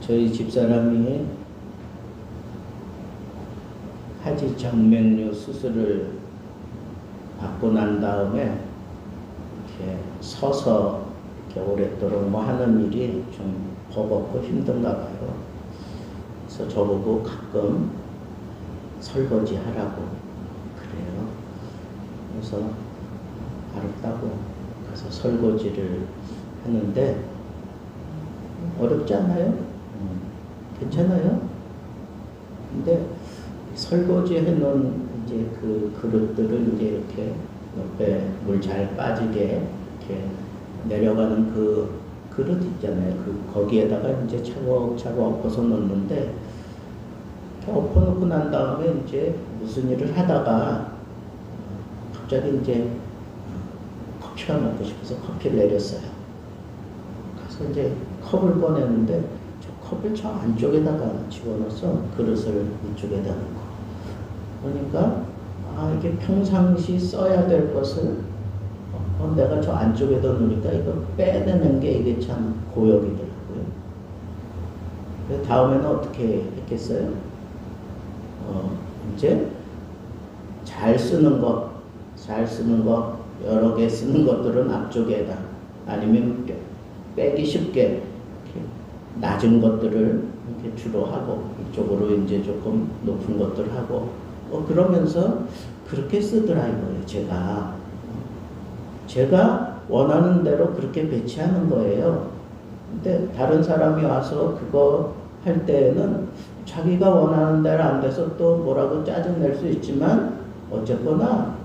저희 집사람이 하지 정맥류 수술을 받고 난 다음에 이렇게 서서 이렇게 오랫도록 뭐 하는 일이 좀 버겁고 힘든가 봐요. 그래서 저보고 가끔 설거지 하라고 그래요. 그래서 알았다고 가서 설거지를 하는데 어렵지 않아요? 괜찮아요? 근데 설거지 해놓은 이제 그 그릇들을 이제 이렇게 옆에 물 잘 빠지게 이렇게 내려가는 그 그릇 있잖아요. 거기에다가 이제 차곡차곡 엎어서 놓는데 이렇게 엎어놓고 난 다음에 이제 무슨 일을 하다가 갑자기 이제 커피가 먹고 싶어서 커피를 내렸어요. 가서 이제 컵을 꺼내는데 컵을 저 안쪽에다가 집어넣어서 그릇을 이쪽에다 놓고 그러니까 이게 평상시 써야 될 것을 내가 저 안쪽에다 놓으니까 이거 빼내는 게 이게 참 고역이더라고요. 그래서 다음에는 어떻게 했겠어요? 이제 잘 쓰는 거 여러 개 쓰는 것들은 앞쪽에다 아니면 빼기 쉽게 낮은 것들을 이렇게 주로 하고 이쪽으로 이제 조금 높은 것들 하고 그러면서 그렇게 쓰더라 이거예요. 제가 원하는 대로 그렇게 배치하는 거예요. 근데 다른 사람이 와서 그거 할 때에는 자기가 원하는 대로 안 돼서 또 뭐라고 짜증낼 수 있지만 어쨌거나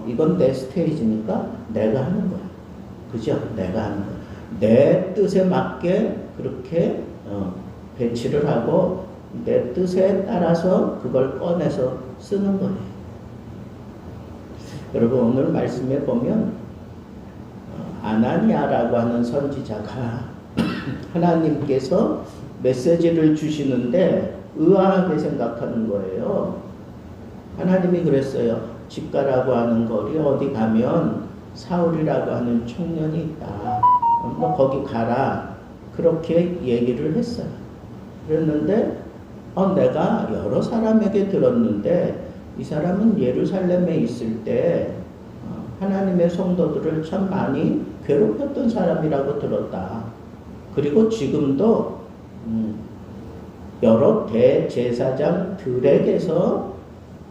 이건 내 스테이지니까 내가 하는 거야. 그죠? 내가 하는 거야. 내 뜻에 맞게 그렇게 배치를 하고 내 뜻에 따라서 그걸 꺼내서 쓰는 거예요. 여러분 오늘 말씀에 보면 아나니아라고 하는 선지자가 하나님께서 메시지를 주시는데 의아하게 생각하는 거예요. 하나님이 그랬어요. 집가라고 하는 거리 어디 가면 사울이라고 하는 청년이 있다. 너 거기 가라. 그렇게 얘기를 했어요. 그랬는데 내가 여러 사람에게 들었는데 이 사람은 예루살렘에 있을 때 하나님의 성도들을 참 많이 괴롭혔던 사람이라고 들었다. 그리고 지금도 여러 대제사장들에게서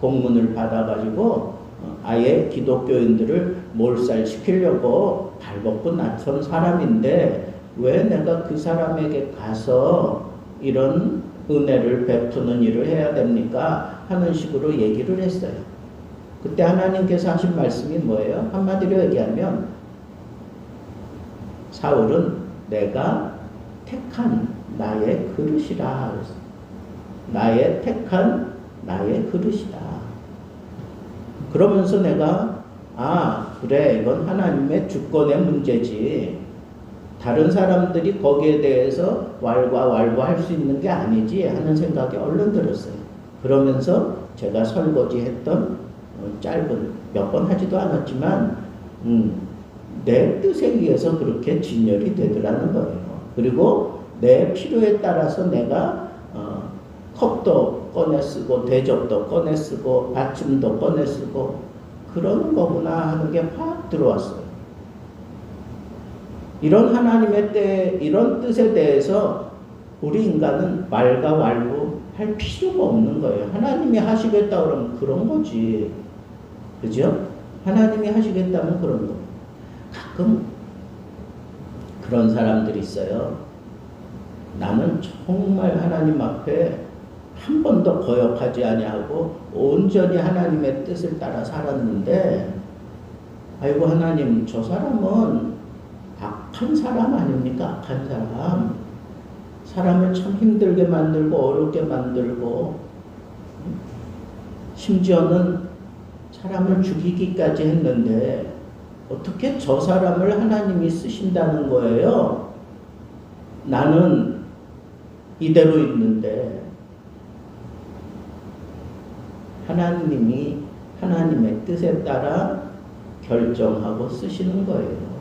공문을 받아가지고 아예 기독교인들을 몰살시키려고 발벗고 나선 사람인데 왜 내가 그 사람에게 가서 이런 은혜를 베푸는 일을 해야 됩니까? 하는 식으로 얘기를 했어요. 그때 하나님께서 하신 말씀이 뭐예요? 한마디로 얘기하면 사울은 내가 택한 나의 그릇이라. 나의 택한 나의 그릇이다. 그러면서 내가 그래 이건 하나님의 주권의 문제지. 다른 사람들이 거기에 대해서 왈가왈부 할 수 있는 게 아니지 하는 생각이 얼른 들었어요. 그러면서 제가 설거지했던 짧은 몇 번 하지도 않았지만 내 뜻에 의해서 그렇게 진열이 되더라는 거예요. 그리고 내 필요에 따라서 내가 컵도 꺼내 쓰고 대접도 꺼내 쓰고 받침도 꺼내 쓰고 그러는 거구나 하는 게 확 들어왔어요. 이런 하나님의 이런 뜻에 대해서 우리 인간은 왈가왈부 할 필요가 없는 거예요. 하나님이 하시겠다 그러면 그런 거지. 그죠? 하나님이 하시겠다면 그런 거. 가끔 그런 사람들이 있어요. 나는 정말 하나님 앞에 한 번도 거역하지 아니하고 온전히 하나님의 뜻을 따라 살았는데 아이고 하나님 저 사람은 악한 사람 아닙니까? 악한 사람. 사람을 참 힘들게 만들고 어렵게 만들고 심지어는 사람을 죽이기까지 했는데 어떻게 저 사람을 하나님이 쓰신다는 거예요? 나는 이대로 있는데 하나님이 하나님의 뜻에 따라 결정하고 쓰시는 거예요.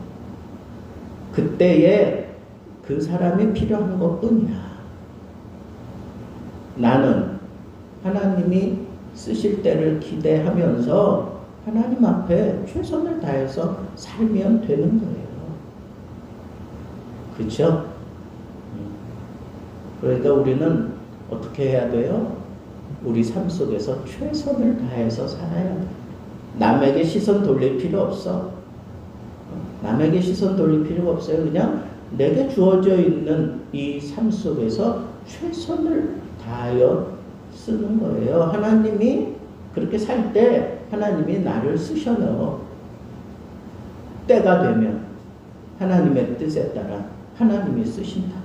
그때에 그 사람이 필요한 것뿐이야. 나는 하나님이 쓰실 때를 기대하면서 하나님 앞에 최선을 다해서 살면 되는 거예요. 그렇죠? 그러니까 우리는 어떻게 해야 돼요? 우리 삶 속에서 최선을 다해서 살아야 돼. 남에게 시선 돌릴 필요 없어. 남에게 시선 돌릴 필요가 없어요. 그냥 내게 주어져 있는 이 삶 속에서 최선을 다하여 쓰는 거예요. 하나님이 그렇게 살 때 하나님이 나를 쓰셔요. 때가 되면 하나님의 뜻에 따라 하나님이 쓰신다.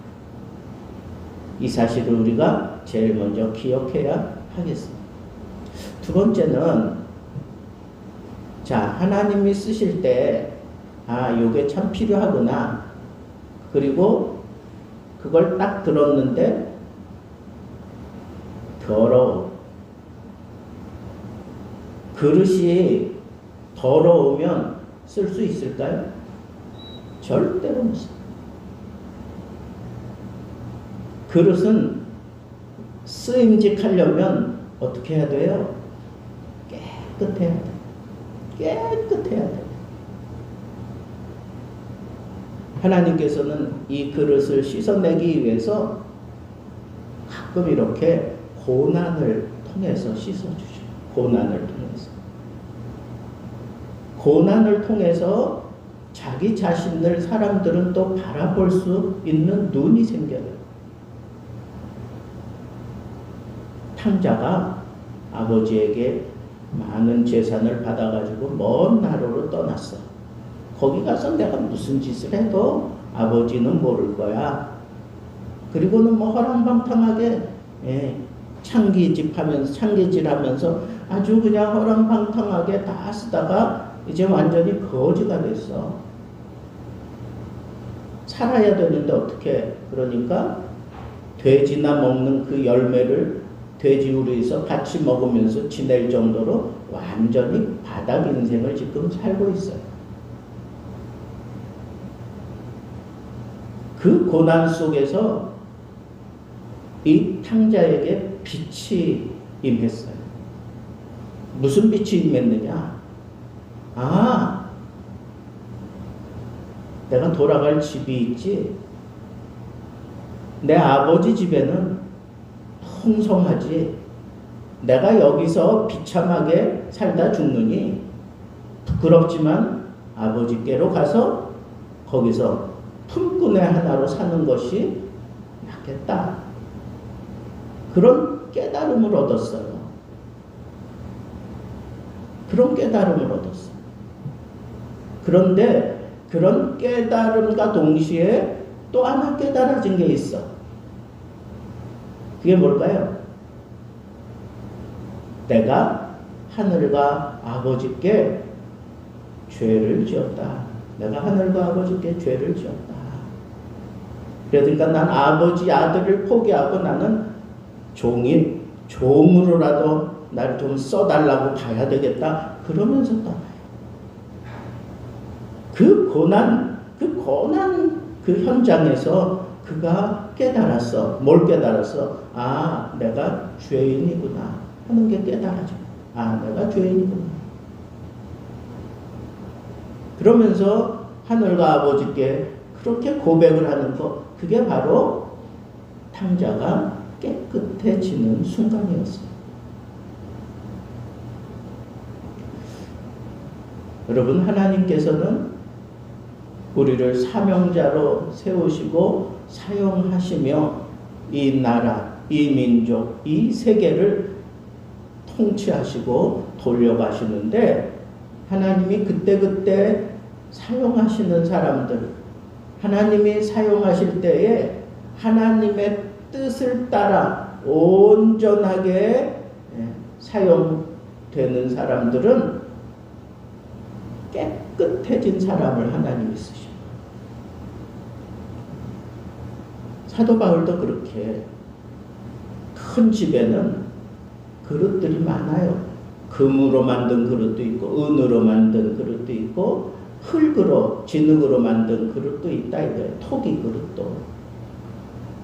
이 사실을 우리가 제일 먼저 기억해야 하겠습니다. 두 번째는 하나님이 쓰실 때 요게 참 필요하구나. 그리고 그걸 딱 들었는데 더러워. 그릇이 더러우면 쓸 수 있을까요? 절대로 못 써요. 그릇은 쓰임직하려면 어떻게 해야 돼요? 깨끗해야 돼. 깨끗해야 돼. 하나님께서는 이 그릇을 씻어내기 위해서 가끔 이렇게 고난을 통해서 씻어주셔요. 고난을 통해서. 고난을 통해서 자기 자신을 사람들은 또 바라볼 수 있는 눈이 생겨요. 탕자가 아버지에게 많은 재산을 받아가지고 먼 나라로 떠났어. 거기 가서 내가 무슨 짓을 해도 아버지는 모를 거야. 그리고는 뭐 허랑방탕하게 창기질하면서 아주 그냥 허랑방탕하게 다 쓰다가 이제 완전히 거지가 됐어. 살아야 되는데 어떻게? 그러니까 돼지나 먹는 그 열매를 돼지우리에서 같이 먹으면서 지낼 정도로 완전히 바닥 인생을 지금 살고 있어요. 그 고난 속에서 이 탕자에게 빛이 임했어요. 무슨 빛이 임했느냐? 내가 돌아갈 집이 있지. 내 아버지 집에는 풍성하지. 내가 여기서 비참하게 살다 죽느니 부끄럽지만 아버지께로 가서 거기서 품꾼의 하나로 사는 것이 낫겠다. 그런 깨달음을 얻었어요. 그런 깨달음을 얻었어요. 그런데 그런 깨달음과 동시에 또 하나 깨달아진 게 있어. 그게 뭘까요? 내가 하늘과 아버지께 죄를 지었다. 내가 하늘과 아버지께 죄를 지었다. 그러니까 난 아버지 아들을 포기하고 나는 종으로라도 나를 좀 써달라고 가야 되겠다. 그러면서 그 고난 그 현장에서 그가 깨달았어. 뭘 깨달았어? 내가 죄인이구나 하는 게 깨달아져. 내가 죄인이구나. 그러면서 하늘과 아버지께 그렇게 고백을 하는 거, 그게 바로 탕자가 깨끗해지는 순간이었어요. 여러분, 하나님께서는 우리를 사명자로 세우시고 사용하시며 이 나라, 이 민족, 이 세계를 통치하시고 돌려가시는데, 하나님이 그때그때 사용하시는 사람들, 하나님이 사용하실 때에 하나님의 뜻을 따라 온전하게 사용되는 사람들은 깨끗해진 사람을 하나님이 쓰셔요. 사도 바울도 그렇게 큰 집에는 그릇들이 많아요. 금으로 만든 그릇도 있고 은으로 만든 그릇도 있고 흙으로 진흙으로 만든 그릇도 있다 이거예요. 토기 그릇도.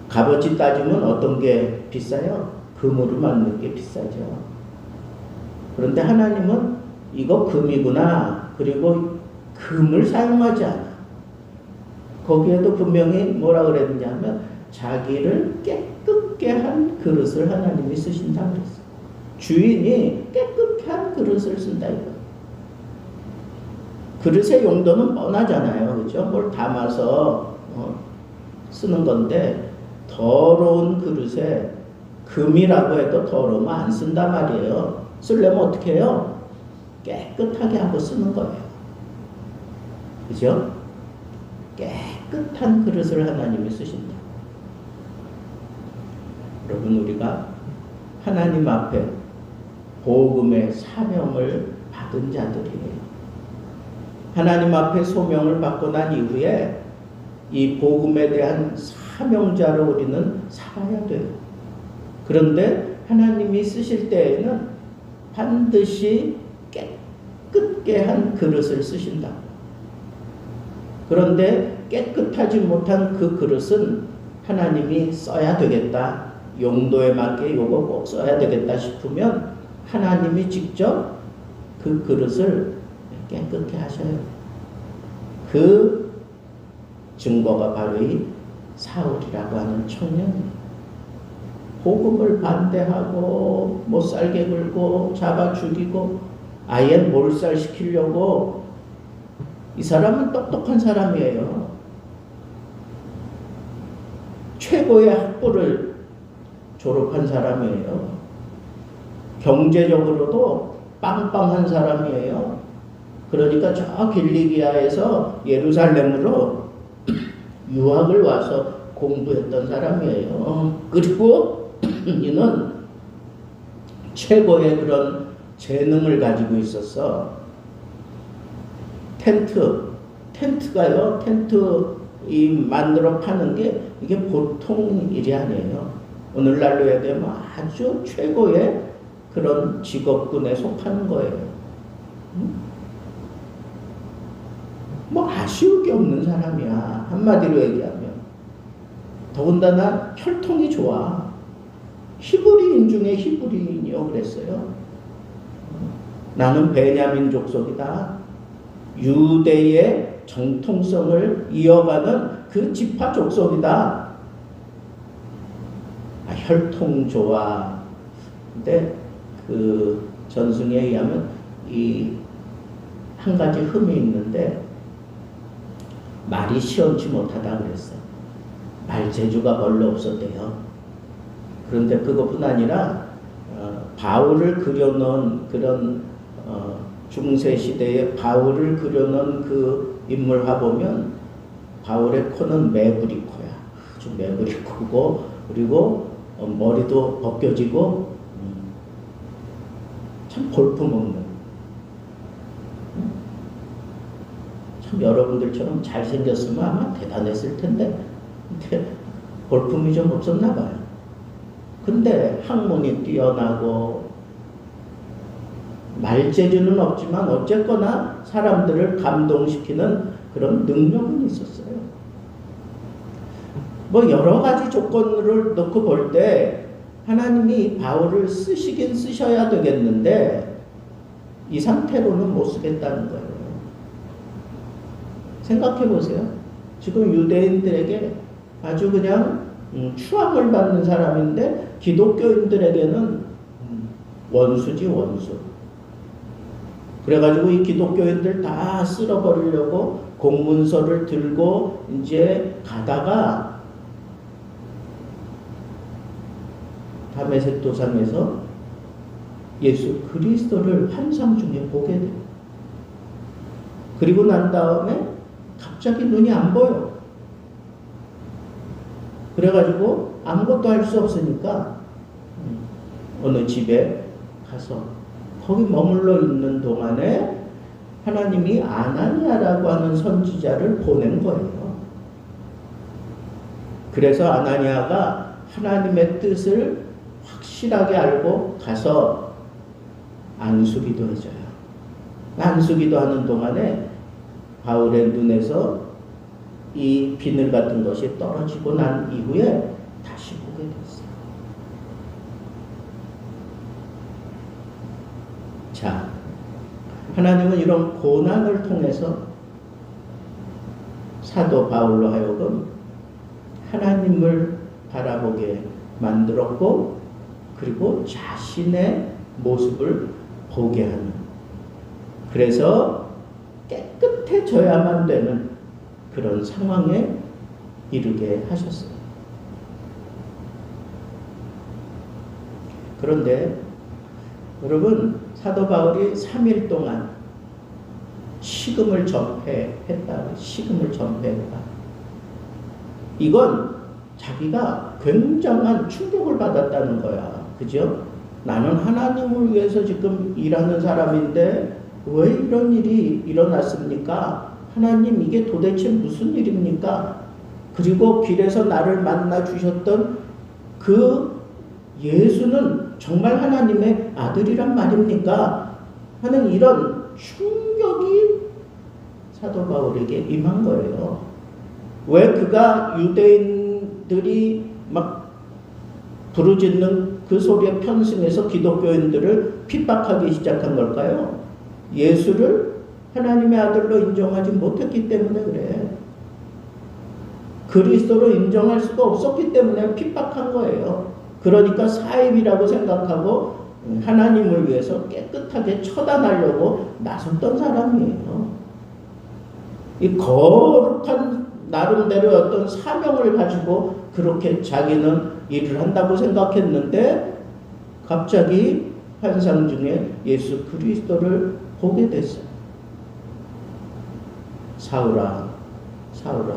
값어치 따지면 어떤 게 비싸요? 금으로 만든 게 비싸죠. 그런데 하나님은 이거 금이구나. 그리고 금을 사용하지 않아. 거기에도 분명히 뭐라 그랬냐면 자기를 깨끗게 한 그릇을 하나님이 쓰신다 그랬어. 주인이 깨끗게 한 그릇을 쓴다 이거. 그릇의 용도는 뻔하잖아요. 그죠? 뭘 담아서 쓰는 건데 더러운 그릇에 금이라고 해도 더러우면 안 쓴단 말이에요. 쓰려면 어떻게 해요? 깨끗하게 하고 쓰는 거예요. 그죠? 깨끗한 그릇을 하나님이 쓰신다. 여러분, 우리가 하나님 앞에 복음의 사명을 받은 자들이에요. 하나님 앞에 소명을 받고 난 이후에 이 복음에 대한 사명자로 우리는 살아야 돼요. 그런데 하나님이 쓰실 때에는 반드시 깨끗게 한 그릇을 쓰신다. 그런데 깨끗하지 못한 그 그릇은 하나님이 써야 되겠다. 용도에 맞게 요거 꼭 써야 되겠다 싶으면 하나님이 직접 그 그릇을 깨끗게 하셔요. 그 증거가 바로 이 사울이라고 하는 청년이에요. 복음을 반대하고 못살게 굴고 잡아 죽이고 아예 몰살시키려고 이 사람은 똑똑한 사람이에요. 최고의 학부를 졸업한 사람이에요. 경제적으로도 빵빵한 사람이에요. 그러니까 저 길리기아에서 예루살렘으로 유학을 와서 공부했던 사람이에요. 그리고 이는 최고의 그런 재능을 가지고 있었어. 텐트가요. 텐트 이 만들어 파는 게 이게 보통 일이 아니에요. 오늘날로 얘기하면 아주 최고의 그런 직업군에 속하는 거예요. 뭐 아쉬울 게 없는 사람이야. 한마디로 얘기하면. 더군다나 혈통이 좋아. 히브리인 중에 히브리인이요 그랬어요. 나는 베냐민 족속이다. 유대의 정통성을 이어가는 그 지파 족속이다. 혈통 좋아. 근데 그 전승에 의하면 이 한 가지 흠이 있는데 말이 시원치 못하다 그랬어. 말 재주가 별로 없었대요. 그런데 그것뿐 아니라 바울을 그려놓은 그런 중세 시대에 바울을 그려놓은 그 인물화 보면 바울의 코는 매부리 코야. 아주 매부리 코고 그리고 머리도 벗겨지고 참 볼품없는 참 여러분들처럼 잘생겼으면 아마 대단했을 텐데 근데 볼품이 좀 없었나 봐요. 근데 학문이 뛰어나고 말재주는 없지만 어쨌거나 사람들을 감동시키는 그런 능력은 있었어요. 뭐 여러 가지 조건을 놓고 볼 때 하나님이 바울을 쓰시긴 쓰셔야 되겠는데 이 상태로는 못 쓰겠다는 거예요. 생각해 보세요. 지금 유대인들에게 아주 그냥 추앙을 받는 사람인데 기독교인들에게는 원수지 원수. 그래가지고 이 기독교인들 다 쓸어버리려고 공문서를 들고 이제 가다가 다메섹 도상에서 예수 그리스도를 환상 중에 보게 돼요. 그리고 난 다음에 갑자기 눈이 안 보여. 그래가지고 아무것도 할 수 없으니까 어느 집에 가서 거기 머물러 있는 동안에 하나님이 아나니아라고 하는 선지자를 보낸 거예요. 그래서 아나니아가 하나님의 뜻을 확실하게 알고 가서 안수기도 해줘요. 안수기도 하는 동안에 바울의 눈에서 이 비늘 같은 것이 떨어지고 난 이후에 다시 보게 됐어요. 자, 하나님은 이런 고난을 통해서 사도 바울로 하여금 하나님을 바라보게 만들었고 그리고 자신의 모습을 보게 하는 그래서 깨끗해져야만 되는 그런 상황에 이르게 하셨어요. 그런데 여러분 사도 바울이 3일 동안 식음을 전폐했다. 식음을 전폐했다. 이건 자기가 굉장한 충격을 받았다는 거야. 그죠? 나는 하나님을 위해서 지금 일하는 사람인데 왜 이런 일이 일어났습니까? 하나님 이게 도대체 무슨 일입니까? 그리고 길에서 나를 만나 주셨던 그 예수는 정말 하나님의 아들이란 말입니까? 하는 이런 충격이 사도 바울에게 임한 거예요. 왜 그가 유대인들이 막 부르짖는 그 소리에 편승해서 기독교인들을 핍박하기 시작한 걸까요? 예수를 하나님의 아들로 인정하지 못했기 때문에 그래. 그리스도로 인정할 수가 없었기 때문에 핍박한 거예요. 그러니까 사입이라고 생각하고 하나님을 위해서 깨끗하게 처단하려고 나섰던 사람이에요. 이 거룩한 나름대로 어떤 사명을 가지고 그렇게 자기는 일을 한다고 생각했는데 갑자기 환상 중에 예수 그리스도를 보게 됐어요. 사울아, 사울아,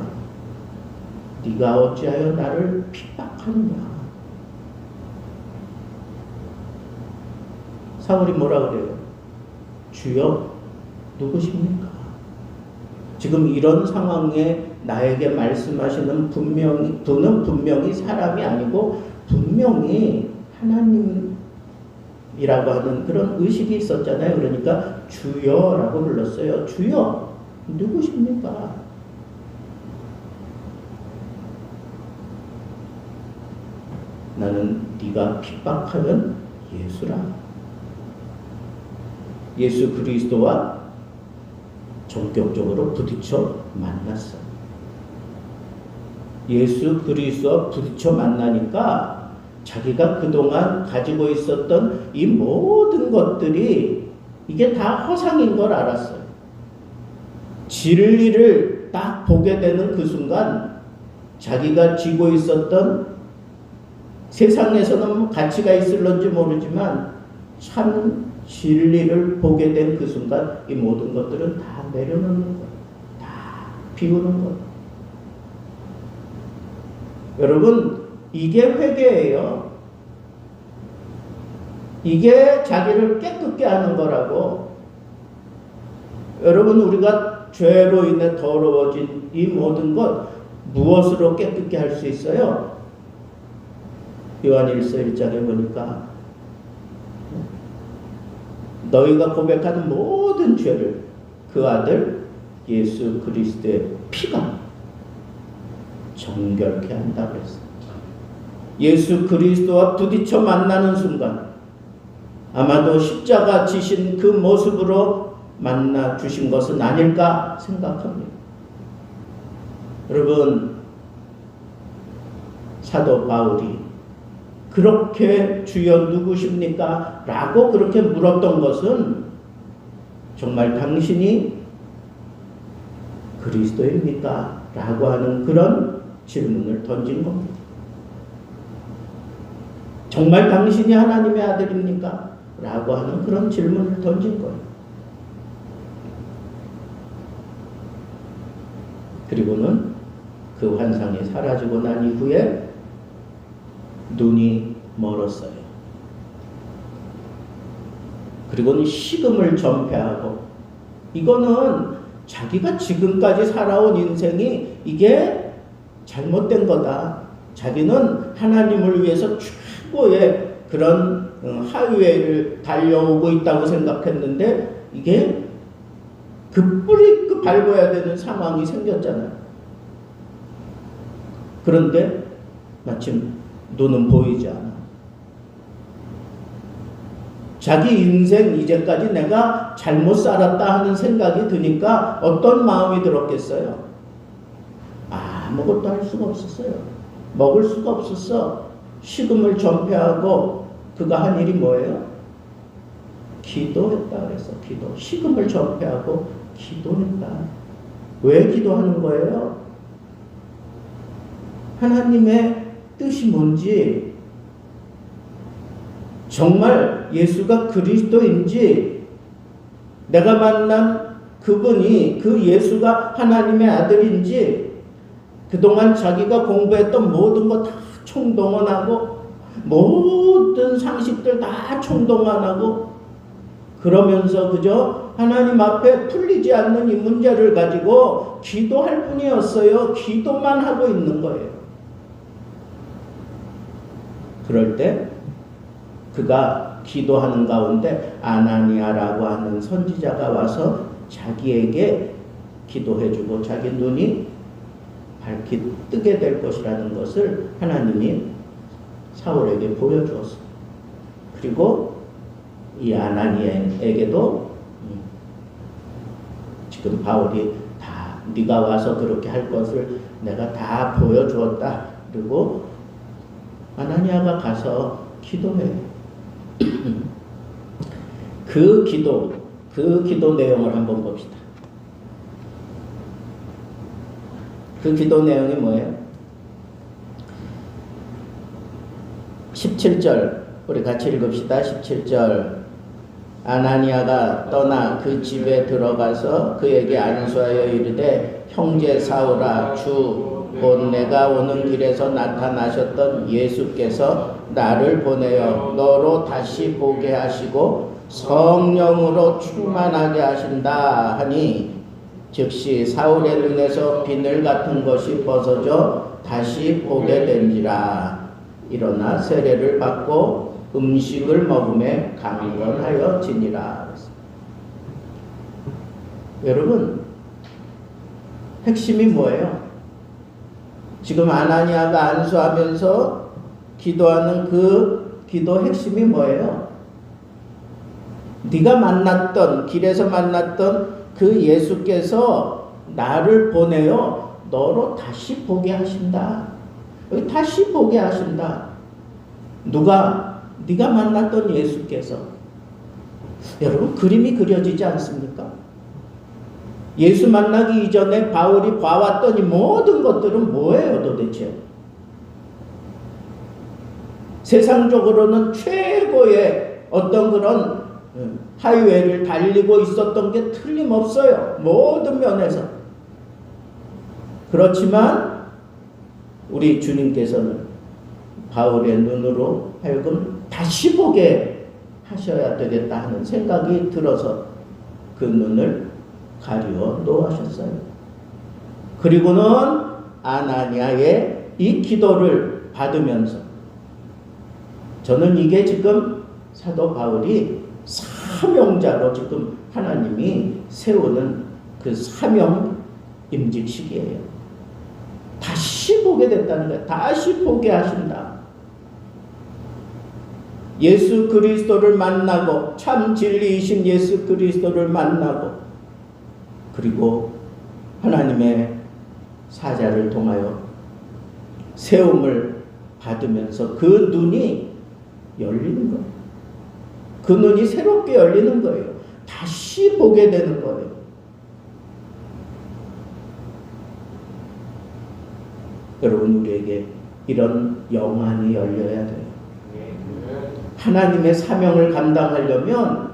네가 어찌하여 나를 핍박하느냐. 사울이 뭐라 그래요? 주여, 누구십니까? 지금 이런 상황에 나에게 말씀하시는 분은 분명히 사람이 아니고 분명히 하나님이라고 하는 그런 의식이 있었잖아요. 그러니까 주여라고 불렀어요. 주여, 누구십니까? 나는 네가 핍박하는 예수라. 예수 그리스도와 전격적으로 부딪혀 만났어. 예수 그리스도와 부딪혀 만나니까 자기가 그동안 가지고 있었던 이 모든 것들이 이게 다 허상인 걸 알았어요. 진리를 딱 보게 되는 그 순간 자기가 쥐고 있었던 세상에서는 가치가 있을런지 모르지만 참 진리를 보게 된 그 순간 이 모든 것들은 다 내려놓는 거예요. 다 비우는 거예요. 여러분, 이게 회개예요. 이게 자기를 깨끗게 하는 거라고. 여러분, 우리가 죄로 인해 더러워진 이 모든 것 무엇으로 깨끗게 할 수 있어요? 요한일서 1장에 보니까 너희가 고백하는 모든 죄를 그 아들 예수 그리스도의 피가 정결케 한다고 했어요. 예수 그리스도와 부딪혀 만나는 순간 아마도 십자가 지신 그 모습으로 만나 주신 것은 아닐까 생각합니다. 여러분, 사도 바울이 그렇게 주여 누구십니까? 라고 그렇게 물었던 것은 정말 당신이 그리스도입니까? 라고 하는 그런 질문을 던진 겁니다. 정말 당신이 하나님의 아들입니까? 라고 하는 그런 질문을 던진 거예요. 그리고는 그 환상이 사라지고 난 이후에 눈이 멀었어요. 그리고는 식음을 전폐하고, 이거는 자기가 지금까지 살아온 인생이 이게 잘못된 거다. 자기는 하나님을 위해서 최고의 그런 하이웨이를 달려오고 있다고 생각했는데 이게 급브레이크 밟아야 되는 상황이 생겼잖아요. 그런데 마침 눈은 보이지 않아. 자기 인생 이제까지 내가 잘못 살았다 하는 생각이 드니까 어떤 마음이 들었겠어요? 아무것도 할 수가 없었어요. 먹을 수가 없었어. 식음을 전폐하고 그가 한 일이 뭐예요? 기도했다 그랬어. 기도. 식음을 전폐하고 기도했다. 왜 기도하는 거예요? 하나님의 뜻이 뭔지, 정말 예수가 그리스도인지, 내가 만난 그분이 그 예수가 하나님의 아들인지, 그동안 자기가 공부했던 모든 것 다 총동원하고 모든 상식들 다 총동원하고 그러면서 그저 하나님 앞에 풀리지 않는 이 문제를 가지고 기도할 뿐이었어요. 기도만 하고 있는 거예요. 그럴 때 그가 기도하는 가운데 아나니아라고 하는 선지자가 와서 자기에게 기도해주고 자기 눈이 밝히 뜨게 될 것이라는 것을 하나님이 사울에게 보여주었어요. 그리고 이 아나니아에게도 지금 바울이 다 네가 와서 그렇게 할 것을 내가 다 보여주었다. 그리고 아나니아가 가서 기도해. 그 기도 내용을 한번 봅시다. 그 기도 내용이 뭐예요? 17절 우리 같이 읽읍시다. 17절 아나니아가 떠나 그 집에 들어가서 그에게 안수하여 이르되 형제 사울아 주 곧 내가 오는 길에서 나타나셨던 예수께서 나를 보내어 너로 다시 보게 하시고 성령으로 충만하게 하신다 하니 즉시 사울의 눈에서 비늘 같은 것이 벗어져 다시 보게 된지라. 일어나 세례를 받고 음식을 먹음에 강건하여 지니라. 여러분, 핵심이 뭐예요? 지금 아나니아가 안수하면서 기도하는 그 기도 핵심이 뭐예요? 네가 만났던, 길에서 만났던 그 예수께서 나를 보내어 너로 다시 보게 하신다. 여기 다시 보게 하신다. 누가? 네가 만났던 예수께서. 여러분, 그림이 그려지지 않습니까? 예수 만나기 이전에 바울이 봐왔더니 모든 것들은 뭐예요 도대체? 세상적으로는 최고의 어떤 그런 하이웨이를 달리고 있었던 게 틀림없어요. 모든 면에서. 그렇지만 우리 주님께서는 바울의 눈으로 하여금 다시 보게 하셔야 되겠다 하는 생각이 들어서 그 눈을 가리워 놓으셨어요. 그리고는 아나니아의 이 기도를 받으면서 저는 이게 지금 사도 바울이 사명자로 지금 하나님이 세우는 그 사명 임직 시기예요. 다시 보게 됐다는 거예요. 다시 보게 하신다. 예수 그리스도를 만나고 참 진리이신 예수 그리스도를 만나고 그리고 하나님의 사자를 통하여 세움을 받으면서 그 눈이 열리는 거예요. 그 눈이 새롭게 열리는 거예요. 다시 보게 되는 거예요. 여러분, 우리에게 이런 영안이 열려야 돼요. 하나님의 사명을 감당하려면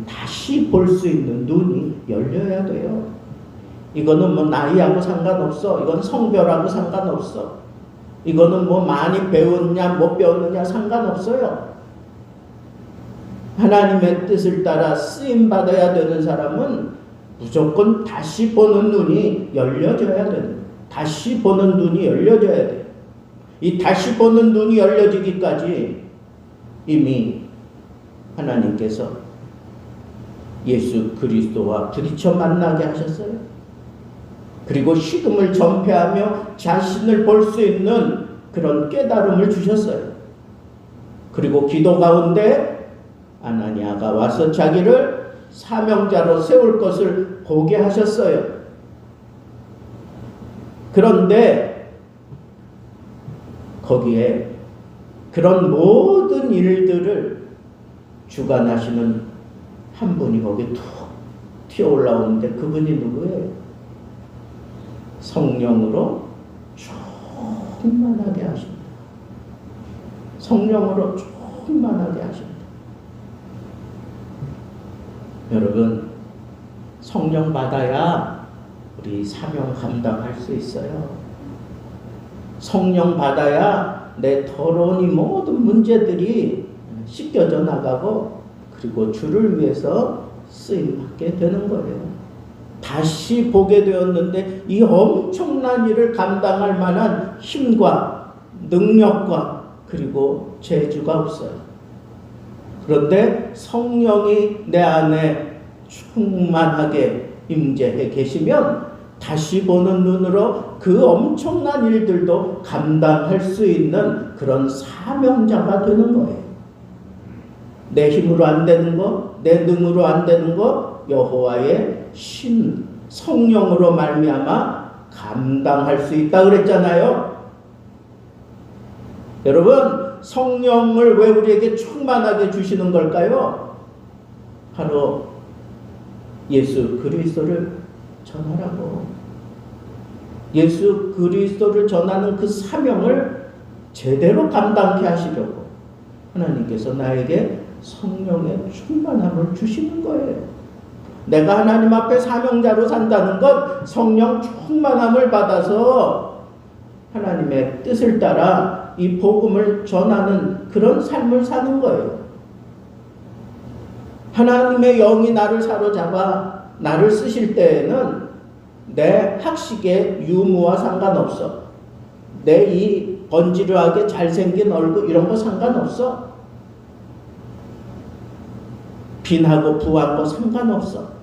다시 볼 수 있는 눈이 열려야 돼요. 이거는 뭐 나이하고 상관없어. 이건 성별하고 상관없어. 이거는 뭐 많이 배웠냐 못 배웠느냐 상관없어요. 하나님의 뜻을 따라 쓰임받아야 되는 사람은 무조건 다시 보는 눈이 열려져야 돼요. 다시 보는 눈이 열려져야 돼요. 이 다시 보는 눈이 열려지기까지 이미 하나님께서 예수 그리스도와 부딪혀 만나게 하셨어요. 그리고 식음을 전폐하며 자신을 볼 수 있는 그런 깨달음을 주셨어요. 그리고 기도 가운데 아나니아가 와서 자기를 사명자로 세울 것을 보게 하셨어요. 그런데 거기에 그런 모든 일들을 주관하시는 한 분이 거기에 툭 튀어 올라오는데 그분이 누구예요? 성령으로 충만하게 하십니다. 성령으로 충만하게 하십니다. 여러분, 성령 받아야 우리 사명 감당할 수 있어요. 성령 받아야 내 더러운 이 모든 문제들이 씻겨져 나가고 그리고 주를 위해서 쓰임받게 되는 거예요. 다시 보게 되었는데 이 엄청난 일을 감당할 만한 힘과 능력과 그리고 재주가 없어요. 그런데 성령이 내 안에 충만하게 임재해 계시면 다시 보는 눈으로 그 엄청난 일들도 감당할 수 있는 그런 사명자가 되는 거예요. 내 힘으로 안 되는 거, 내 능으로 안 되는 거 여호와의 신 성령으로 말미암아 감당할 수 있다 그랬잖아요. 여러분, 성령을 왜 우리에게 충만하게 주시는 걸까요? 바로 예수 그리스도를 전하라고. 예수 그리스도를 전하는 그 사명을 제대로 감당케 하시려고 하나님께서 나에게 성령의 충만함을 주시는 거예요. 내가 하나님 앞에 사명자로 산다는 것, 성령 충만함을 받아서 하나님의 뜻을 따라 이 복음을 전하는 그런 삶을 사는 거예요. 하나님의 영이 나를 사로잡아 나를 쓰실 때에는 내 학식의 유무와 상관없어. 내 이 번지르하게 잘생긴 얼굴 이런 거 상관없어. 빈하고 부한 거 상관없어.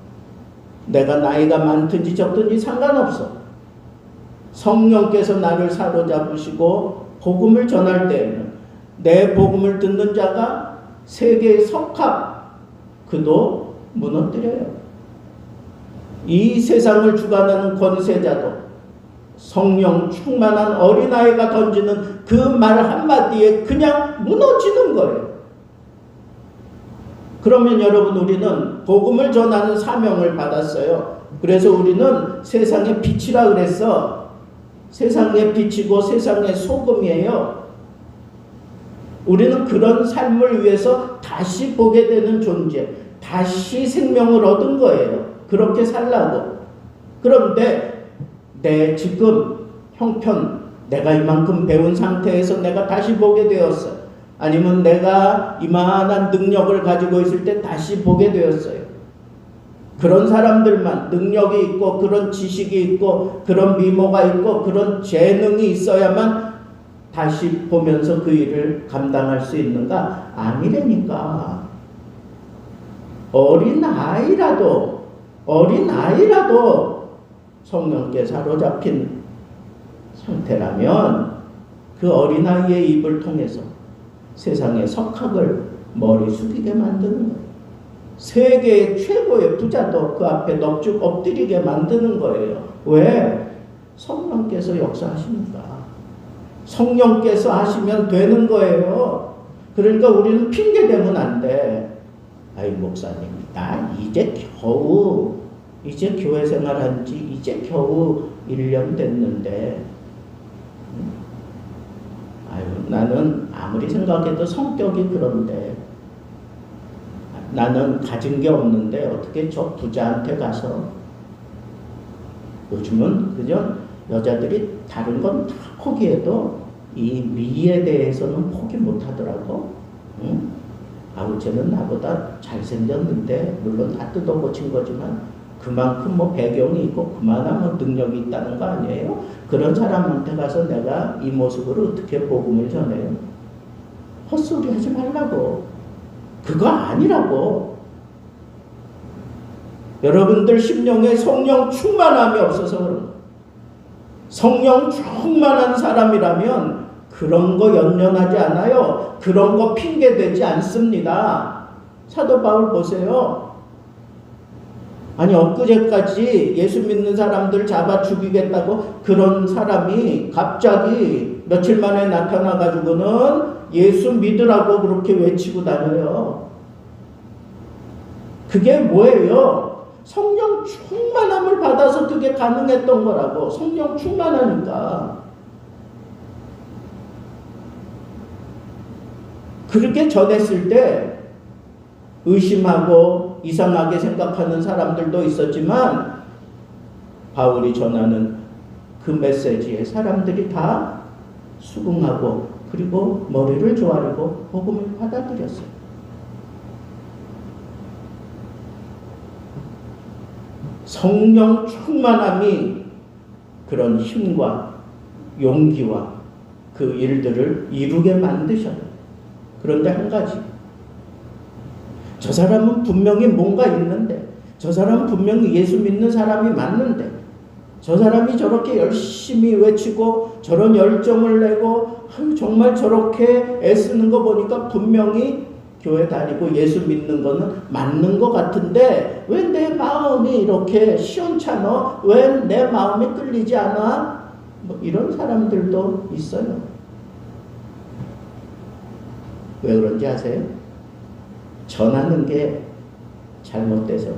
내가 나이가 많든지 적든지 상관없어. 성령께서 나를 사로잡으시고 복음을 전할 때에는 내 복음을 듣는 자가 세계의 석합 그도 무너뜨려요. 이 세상을 주관하는 권세자도 성령 충만한 어린아이가 던지는 그 말 한마디에 그냥 무너지는 거예요. 그러면 여러분, 우리는 복음을 전하는 사명을 받았어요. 그래서 우리는 세상의 빛이라 그랬어. 세상의 빛이고 세상의 소금이에요. 우리는 그런 삶을 위해서 다시 보게 되는 존재, 다시 생명을 얻은 거예요. 그렇게 살라고. 그런데 내 지금 형편, 내가 이만큼 배운 상태에서 내가 다시 보게 되었어. 아니면 내가 이만한 능력을 가지고 있을 때 다시 보게 되었어요. 그런 사람들만 능력이 있고 그런 지식이 있고 그런 미모가 있고 그런 재능이 있어야만 다시 보면서 그 일을 감당할 수 있는가? 아니라니까. 어린아이라도 성령께 사로잡힌 상태라면 그 어린아이의 입을 통해서 세상의 석학을 머리 숙이게 만드는 거예요. 세계의 최고의 부자도 그 앞에 넙죽 엎드리게 만드는 거예요. 왜? 성령께서 역사하시니까. 성령께서 하시면 되는 거예요. 그러니까 우리는 핑계대면 안 돼. 아이 목사님, 나 이제 교회 생활한 지 이제 겨우 1년 됐는데 나는 아무리 생각해도 성격이 그런데 나는 가진 게 없는데 어떻게 저 부자한테 가서. 요즘은 그냥 여자들이 다른 건 다 포기해도 이 미에 대해서는 포기 못하더라고. 응? 아우 쟤는 나보다 잘생겼는데, 물론 다 뜯어고친 거지만 그만큼 뭐 배경이 있고 그만한 뭐 능력이 있다는 거 아니에요? 그런 사람한테 가서 내가 이 모습으로 어떻게 복음을 전해요? 헛소리 하지 말라고. 그거 아니라고. 여러분들 심령에 성령 충만함이 없어서 그런 거예요. 성령 충만한 사람이라면 그런 거 연연하지 않아요. 그런 거 핑계대지 않습니다. 사도 바울 보세요. 아니 엊그제까지 예수 믿는 사람들 잡아 죽이겠다고 그런 사람이 갑자기 며칠 만에 나타나가지고는 예수 믿으라고 그렇게 외치고 다녀요. 그게 뭐예요? 성령 충만함을 받아서 그게 가능했던 거라고. 성령 충만하니까. 그렇게 전했을 때 의심하고 이상하게 생각하는 사람들도 있었지만 바울이 전하는 그 메시지에 사람들이 다 수긍하고 그리고 머리를 조아리고 복음을 받아들였어요. 성령 충만함이 그런 힘과 용기와 그 일들을 이루게 만드셔요. 그런데 한 가지, 저 사람은 분명히 뭔가 있는데, 저 사람은 분명히 예수 믿는 사람이 맞는데, 저 사람이 저렇게 열심히 외치고 저런 열정을 내고 정말 저렇게 애쓰는 거 보니까 분명히 교회 다니고 예수 믿는 거는 맞는 것 같은데 왜 내 마음이 이렇게 시원찮아? 왜 내 마음이 끌리지 않아? 뭐 이런 사람들도 있어요. 왜 그런지 아세요? 전하는 게 잘못돼서.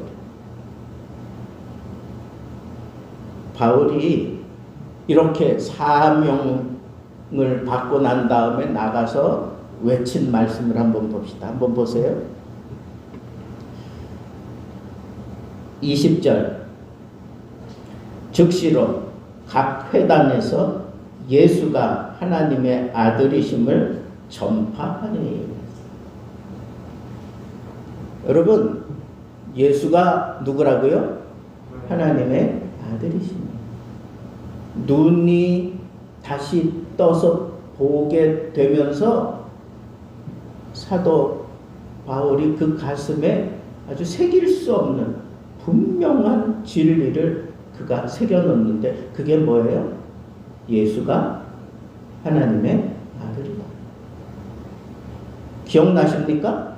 바울이 이렇게 사명을 받고 난 다음에 나가서 외친 말씀을 한번 봅시다. 한번 보세요. 20절. 즉시로 각 회당에서 예수가 하나님의 아들이심을 전파하니. 여러분, 예수가 누구라고요? 하나님의 아들이십니다. 눈이 다시 떠서 보게 되면서 사도 바울이 그 가슴에 아주 새길 수 없는 분명한 진리를 그가 새겨놓는데 그게 뭐예요? 예수가 하나님의 아들이다. 기억나십니까?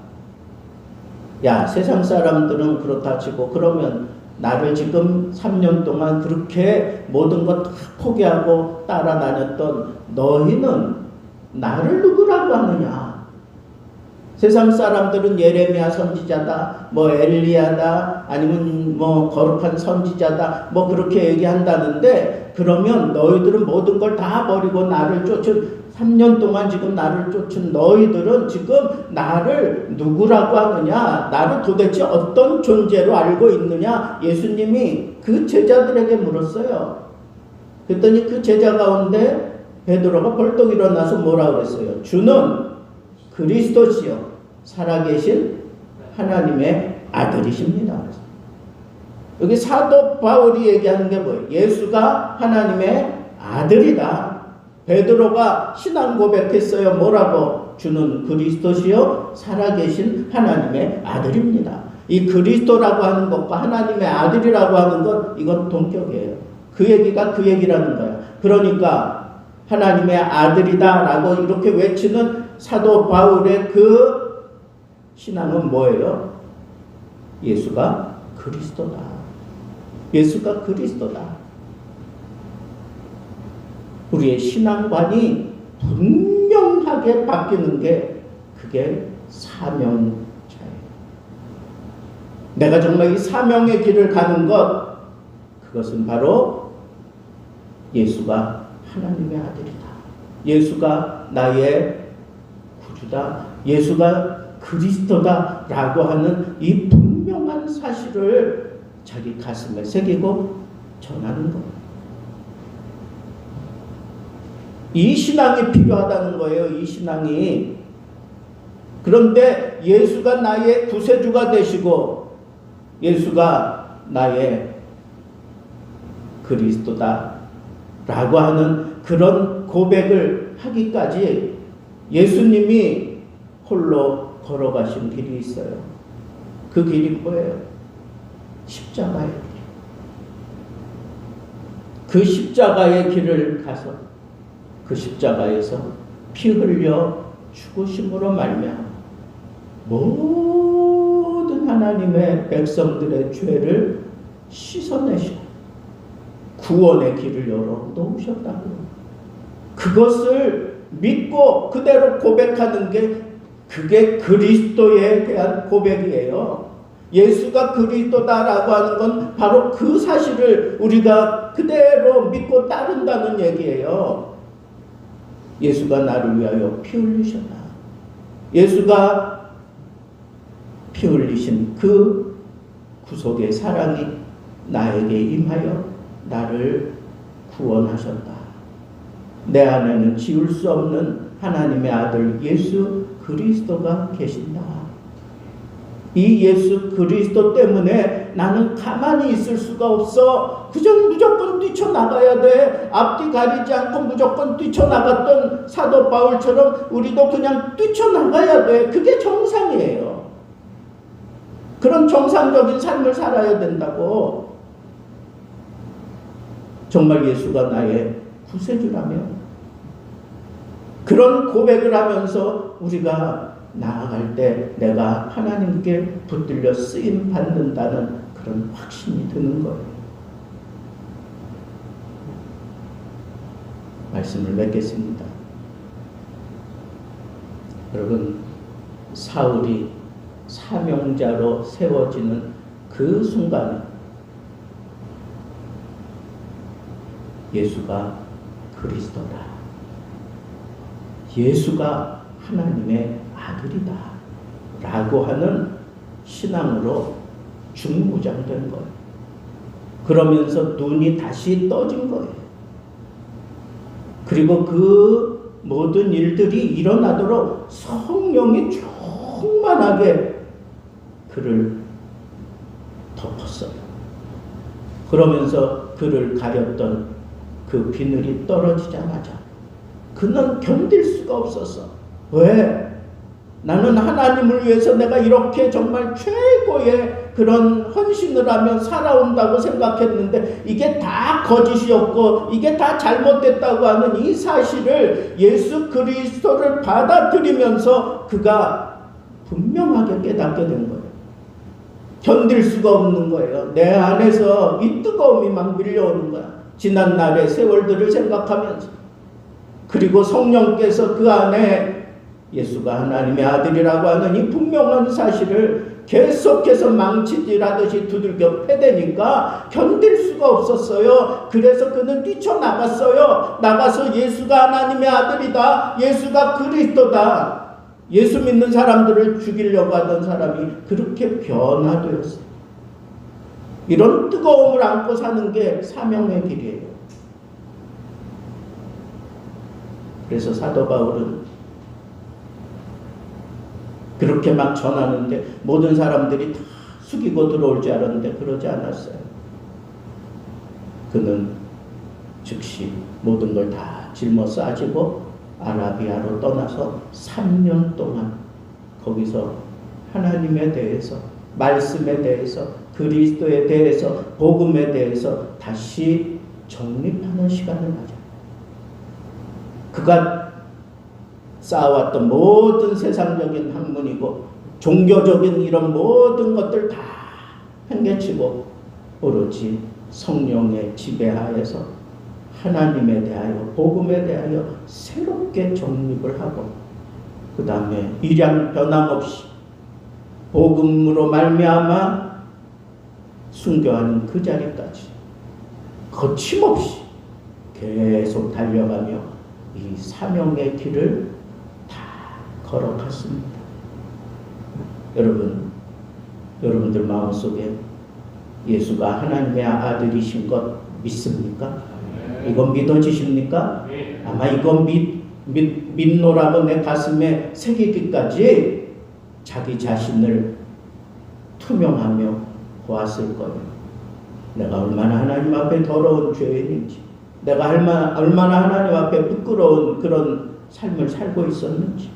야, 세상 사람들은 그렇다 치고 그러면 나를 지금 3년 동안 그렇게 모든 것 다 포기하고 따라다녔던 너희는 나를 누구라고 하느냐? 세상 사람들은 예레미야 선지자다, 뭐 엘리야다, 아니면 뭐 거룩한 선지자다, 뭐 그렇게 얘기한다는데, 그러면 너희들은 모든 걸 다 버리고 나를 쫓은 3년 동안 지금 나를 쫓은 너희들은 지금 나를 누구라고 하느냐? 나를 도대체 어떤 존재로 알고 있느냐? 예수님이 그 제자들에게 물었어요. 그랬더니 그 제자 가운데 베드로가 벌떡 일어나서 뭐라 그랬어요? 주는 그리스도시요 살아계신 하나님의 아들이십니다. 여기 사도 바울이 얘기하는 게 뭐예요? 예수가 하나님의 아들이다. 베드로가 신앙 고백했어요. 뭐라고? 주는 그리스도시요 살아계신 하나님의 아들입니다. 이 그리스도라고 하는 것과 하나님의 아들이라고 하는 것, 이건 동격이에요. 그 얘기가 그 얘기라는 거야. 그러니까 하나님의 아들이다라고 이렇게 외치는 사도 바울의 그 신앙은 뭐예요? 예수가 그리스도다. 예수가 그리스도다. 우리의 신앙관이 분명하게 바뀌는 게 그게 사명자예요. 내가 정말 이 사명의 길을 가는 것, 그것은 바로 예수가 하나님의 아들이다. 예수가 나의 구주다. 예수가 그리스도다 라고 하는 이 분명한 사실을 자기 가슴에 새기고 전하는 것. 이 신앙이 필요하다는 거예요. 이 신앙이. 그런데 예수가 나의 구세주가 되시고 예수가 나의 그리스도다 라고 하는 그런 고백을 하기까지 예수님이 홀로 걸어가신 길이 있어요. 그 길이 뭐예요? 십자가의 길. 그 십자가의 길을 가서 그 십자가에서 피 흘려 죽으심으로 말미암아 모든 하나님의 백성들의 죄를 씻어내시고 구원의 길을 열어 놓으셨다고요. 그것을 믿고 그대로 고백하는 게 그게 그리스도에 대한 고백이에요. 예수가 그리스도다라고 하는 건 바로 그 사실을 우리가 그대로 믿고 따른다는 얘기예요. 예수가 나를 위하여 피 흘리셨다. 예수가 피 흘리신 그 구속의 사랑이 나에게 임하여 나를 구원하셨다. 내 안에는 지울 수 없는 하나님의 아들 예수 그리스도가 계신다. 이 예수 그리스도 때문에 나는 가만히 있을 수가 없어. 그저 무조건 뛰쳐나가야 돼. 앞뒤 가리지 않고 무조건 뛰쳐나갔던 사도 바울처럼 우리도 그냥 뛰쳐나가야 돼. 그게 정상이에요. 그런 정상적인 삶을 살아야 된다고. 정말 예수가 나의 구세주라면 그런 고백을 하면서 우리가 나아갈 때 내가 하나님께 붙들려 쓰임 받는다는 그런 확신이 드는 거예요. 말씀을 맺겠습니다. 여러분, 사울이 사명자로 세워지는 그 순간에 예수가 그리스도다. 예수가 하나님의 아들이다. 라고 하는 신앙으로 중무장된 거예요. 그러면서 눈이 다시 떠진 거예요. 그리고 그 모든 일들이 일어나도록 성령이 충만하게 그를 덮었어요. 그러면서 그를 가렸던 그 비늘이 떨어지자마자 그는 견딜 수가 없었어. 왜? 나는 하나님을 위해서 내가 이렇게 정말 최고의 그런 헌신을 하며 살아온다고 생각했는데 이게 다 거짓이었고 이게 다 잘못됐다고 하는 이 사실을 예수 그리스도를 받아들이면서 그가 분명하게 깨닫게 된 거예요. 견딜 수가 없는 거예요. 내 안에서 이 뜨거움이 막 밀려오는 거야. 지난 날의 세월들을 생각하면서. 그리고 성령께서 그 안에 예수가 하나님의 아들이라고 하는 이 분명한 사실을 계속해서 망치질하듯이 두들겨 패대니까 견딜 수가 없었어요. 그래서 그는 뛰쳐나갔어요. 나가서 예수가 하나님의 아들이다. 예수가 그리스도다. 예수 믿는 사람들을 죽이려고 하던 사람이 그렇게 변화되었어요. 이런 뜨거움을 안고 사는 게 사명의 길이에요. 그래서 사도 바울은 그렇게 막 전하는데 모든 사람들이 다 숙이고 들어올 줄 알았는데 그러지 않았어요. 그는 즉시 모든 걸 다 짊어 싸지고 아라비아로 떠나서 3년 동안 거기서 하나님에 대해서, 말씀에 대해서, 그리스도에 대해서, 복음에 대해서 다시 정립하는 시간을 가져요. 그가 쌓아왔던 모든 세상적인 학문이고 종교적인 이런 모든 것들 다 팽개치고 오로지 성령의 지배하에서 하나님에 대하여 복음에 대하여 새롭게 정립을 하고 그 다음에 일양 변함없이 복음으로 말미암아 순교하는 그 자리까지 거침없이 계속 달려가며 이 사명의 길을 걸어갔습니다. 여러분들 마음속에 예수가 하나님의 아들이신 것 믿습니까? 이건 믿어지십니까? 아마 이건 믿노라고 내 가슴에 새기기까지 자기 자신을 투명하며 보았을 거예요. 내가 얼마나 하나님 앞에 더러운 죄인인지, 내가 얼마나 하나님 앞에 부끄러운 그런 삶을 살고 있었는지,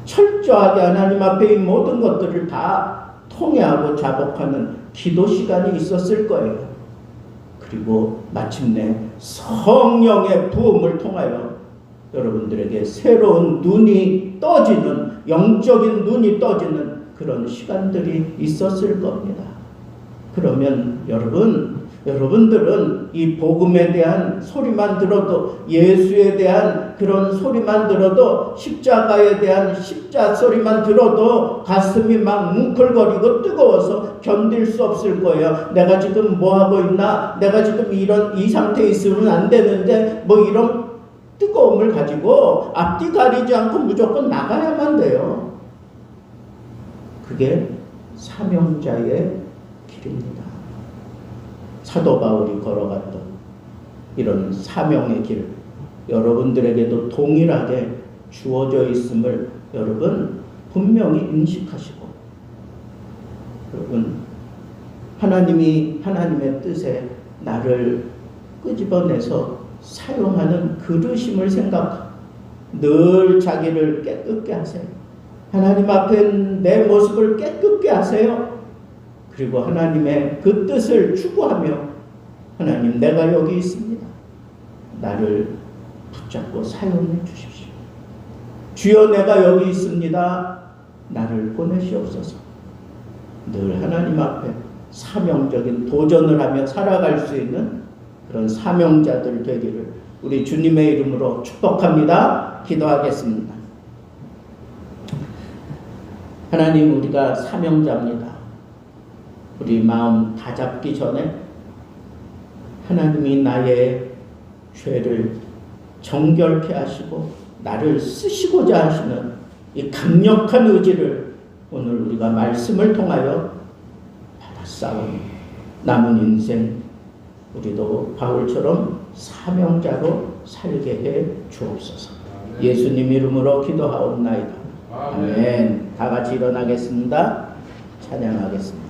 철저하게 하나님 앞에 이 모든 것들을 다 통회하고 자복하는 기도 시간이 있었을 거예요. 그리고 마침내 성령의 부음을 통하여 여러분들에게 새로운 눈이 떠지는, 영적인 눈이 떠지는 그런 시간들이 있었을 겁니다. 그러면 여러분들은 이 복음에 대한 소리만 들어도, 예수에 대한 그런 소리만 들어도, 십자가에 대한 십자 소리만 들어도 가슴이 막 뭉클거리고 뜨거워서 견딜 수 없을 거예요. 내가 지금 뭐 하고 있나? 내가 지금 이 상태에 있으면 안 되는데 뭐 이런 뜨거움을 가지고 앞뒤 가리지 않고 무조건 나가야만 돼요. 그게 사명자의 길입니다. 사도 바울이 걸어갔던 이런 사명의 길, 여러분들에게도 동일하게 주어져 있음을 여러분 분명히 인식하시고, 여러분 하나님이 하나님의 뜻에 나를 끄집어내서 사용하는 그릇임을 생각하고 늘 자기를 깨끗게 하세요. 하나님 앞에 내 모습을 깨끗게 하세요. 그리고 하나님의 그 뜻을 추구하며, 하나님 내가 여기 있습니다. 나를 붙잡고 사용해 주십시오. 주여 내가 여기 있습니다. 나를 보내시옵소서. 늘 하나님 앞에 사명적인 도전을 하며 살아갈 수 있는 그런 사명자들 되기를 우리 주님의 이름으로 축복합니다. 기도하겠습니다. 하나님, 우리가 사명자입니다. 우리 마음 다 잡기 전에 하나님이 나의 죄를 정결케 하시고 나를 쓰시고자 하시는 이 강력한 의지를 오늘 우리가 말씀을 통하여 받아싸운 남은 인생 우리도 바울처럼 사명자로 살게 해 주옵소서. 예수님 이름으로 기도하옵나이다. 아멘. 다 같이 일어나겠습니다. 찬양하겠습니다.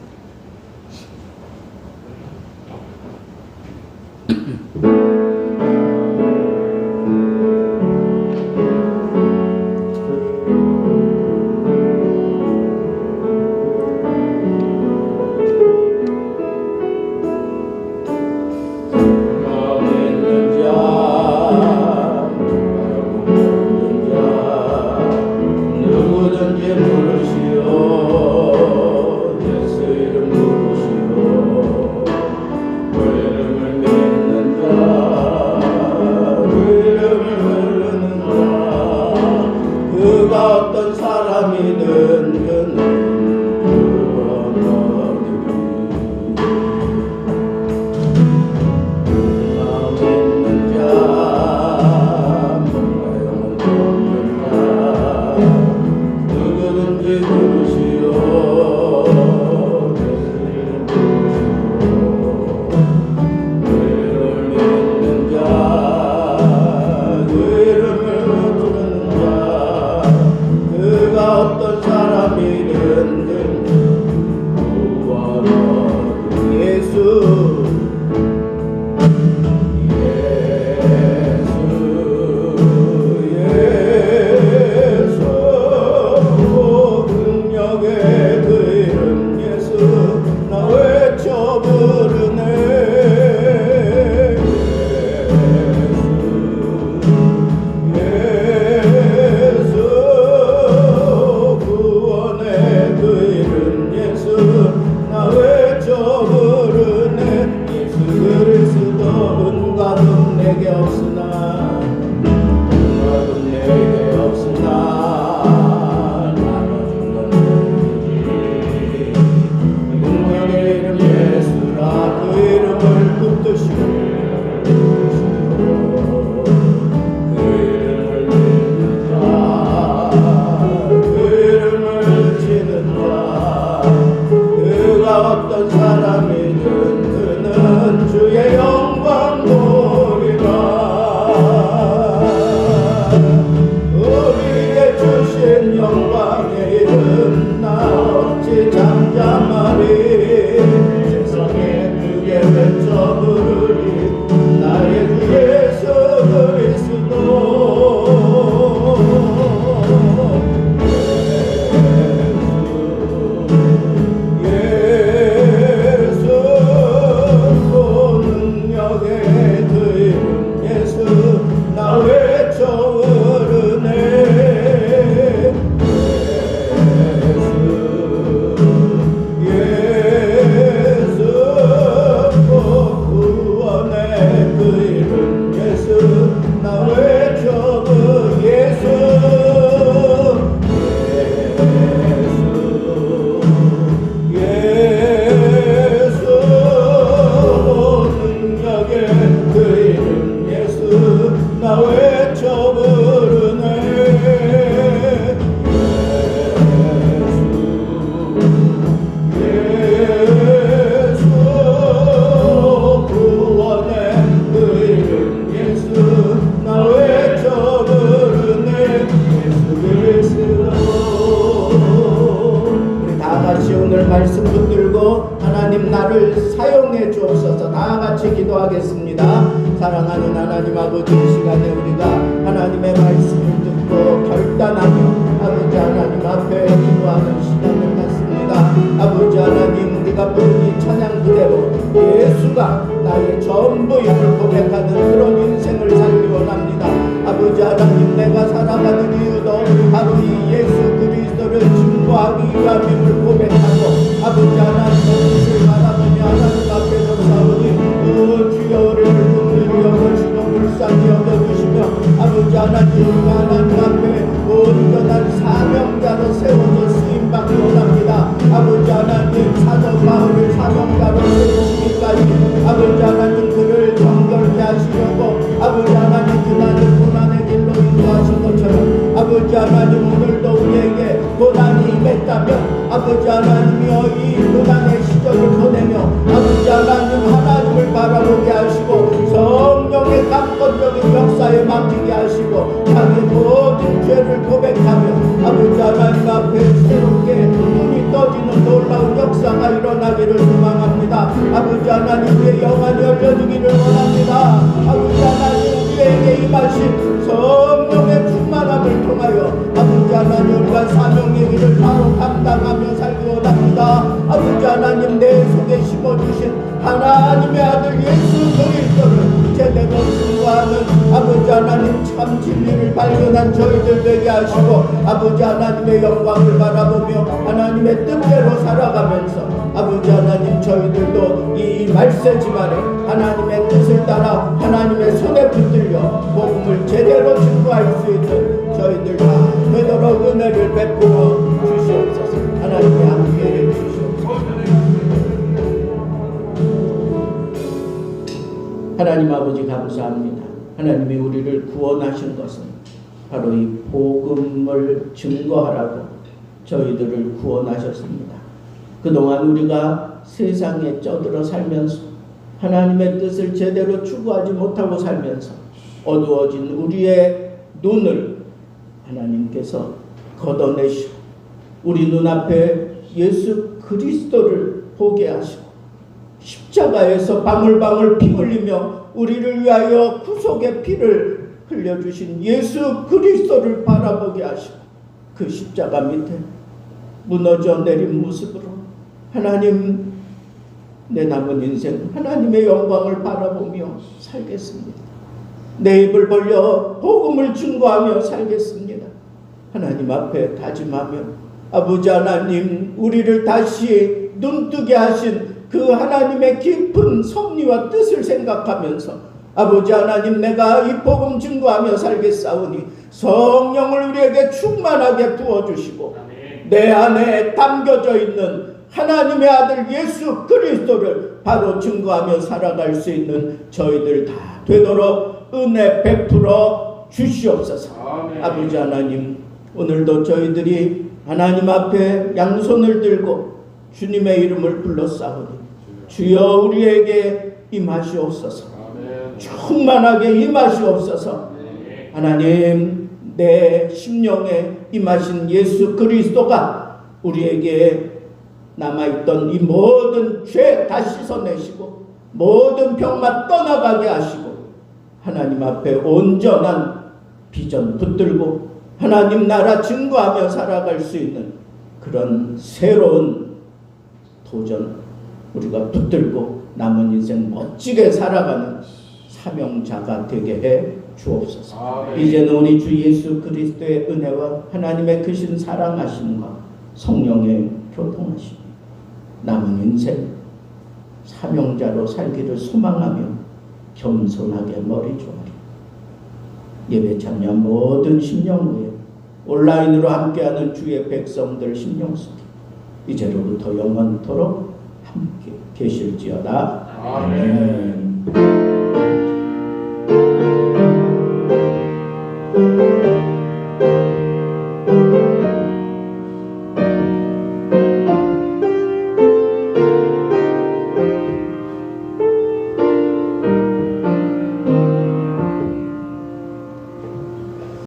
말씀 붙들고 하나님 나를 사용해 주옵소서. 다 같이 기도하겠습니다. 사랑하는 하나님 아버지, 이 시간에 우리가 하나님의 말씀을 듣고 결단하며 아버지 하나님 앞에 기도하는 시간을 갖습니다. 아버지 하나님, 우리가 부른 이 찬양 그대로 예수가 나의 전부임을 고백하는 그런 인생을 살기 원합니다. 아버지 하나님, 내가 살아가는 이유도 바로 이 예수 그리스도를 증거하기 위함임을 고백하고 아버지 하나님의 뜻을 바라보며 하나님 앞에서 싸우니 주여 우리를 긍휼히 여겨주시고 불쌍히 여겨주시며 아버지 하나님 앞에 온전한 사명자로 세워져 쓰임받기 원합니다. 아버지 하나님, 사도 바울을 사명자로 세우시기까지 아버지 하나님 그를 정결케 하시려고 아버지 아버지 하나님 오늘도 우리에게 고난이 임했다면 아버지 하나님이여 이 고난의 시절을 보내며 아버지 하나님을 바라보게 하시고 성령의 감건적인 역사에 맡기게 하시고 자기 모든 죄를 고백하며 아버지 하나님 앞에 새롭게 눈이 떠지는 놀라운 역사가 일어나기를 소망합니다. 아버지 하나님 우리의 영안이 열려주기를 원합니다. 아버지 하나님 우리에게 임하신 성령의 충만함을 통하여 아버지 하나님 우리가 사명의 길을 바로 감당하며 살기 원합니다. 아버지 하나님 내 속에 심어주신 하나님의 아들 예수 그리스도를 제대로 증거하는 아버지 하나님 참 진리를 발견한 저희들 되게 하시고 아버지 하나님의 영광을 바라보며 하나님의 뜻대로 살아가면서 아버지 하나님 저희들도 이 말세지만에 하나님의 뜻을 따라 하나님의 손에 붙들려 복음을 제대로 증거할 수 있는 저희들 다 되도록 은혜를 베풀어 주시옵소서. 하나님의 함께해 주시옵소서. 하나님 아버지 감사합니다. 하나님이 우리를 구원하신 것은 바로 이 복음을 증거하라고 저희들을 구원하셨습니다. 그동안 우리가 세상에 쩌들어 살면서 하나님의 뜻을 제대로 추구하지 못하고 살면서 어두워진 우리의 눈을 하나님께서 걷어내시고 우리 눈앞에 예수 그리스도를 보게 하시고 십자가에서 방울방울 피 흘리며 우리를 위하여 구속의 피를 흘려주신 예수 그리스도를 바라보게 하시고 그 십자가 밑에 무너져 내린 모습으로 하나님 내 남은 인생 하나님의 영광을 바라보며 살겠습니다. 내 입을 벌려 복음을 증거하며 살겠습니다. 하나님 앞에 다짐하며 아버지 하나님 우리를 다시 눈뜨게 하신 그 하나님의 깊은 섭리와 뜻을 생각하면서 아버지 하나님 내가 이 복음 증거하며 살겠사오니 성령을 우리에게 충만하게 부어주시고 내 안에 담겨져 있는 하나님의 아들 예수 그리스도를 바로 증거하며 살아갈 수 있는 저희들 다 되도록 은혜 베풀어 주시옵소서. 아버지 하나님 오늘도 저희들이 하나님 앞에 양손을 들고 주님의 이름을 불렀사오니 주여 우리에게 임하시옵소서. 충만하게 임하시옵소서. 하나님 내 심령에 임하신 예수 그리스도가 우리에게 남아있던 이 모든 죄 다 씻어내시고 모든 병만 떠나가게 하시고 하나님 앞에 온전한 비전 붙들고 하나님 나라 증거하며 살아갈 수 있는 그런 새로운 도전 우리가 붙들고 남은 인생 멋지게 살아가는 사명자가 되게 해 주옵소서. 이제는 우리 주 예수 그리스도의 은혜와 하나님의 크신 사랑하심과 성령의 교통하심 남은 인생 사명자로 살기를 소망하며 겸손하게 머리 조아리 예배 참여한 모든 심령후에 온라인으로 함께하는 주의 백성들 심령 속에 이제로부터 영원토록 함께 계실지어다. 아멘.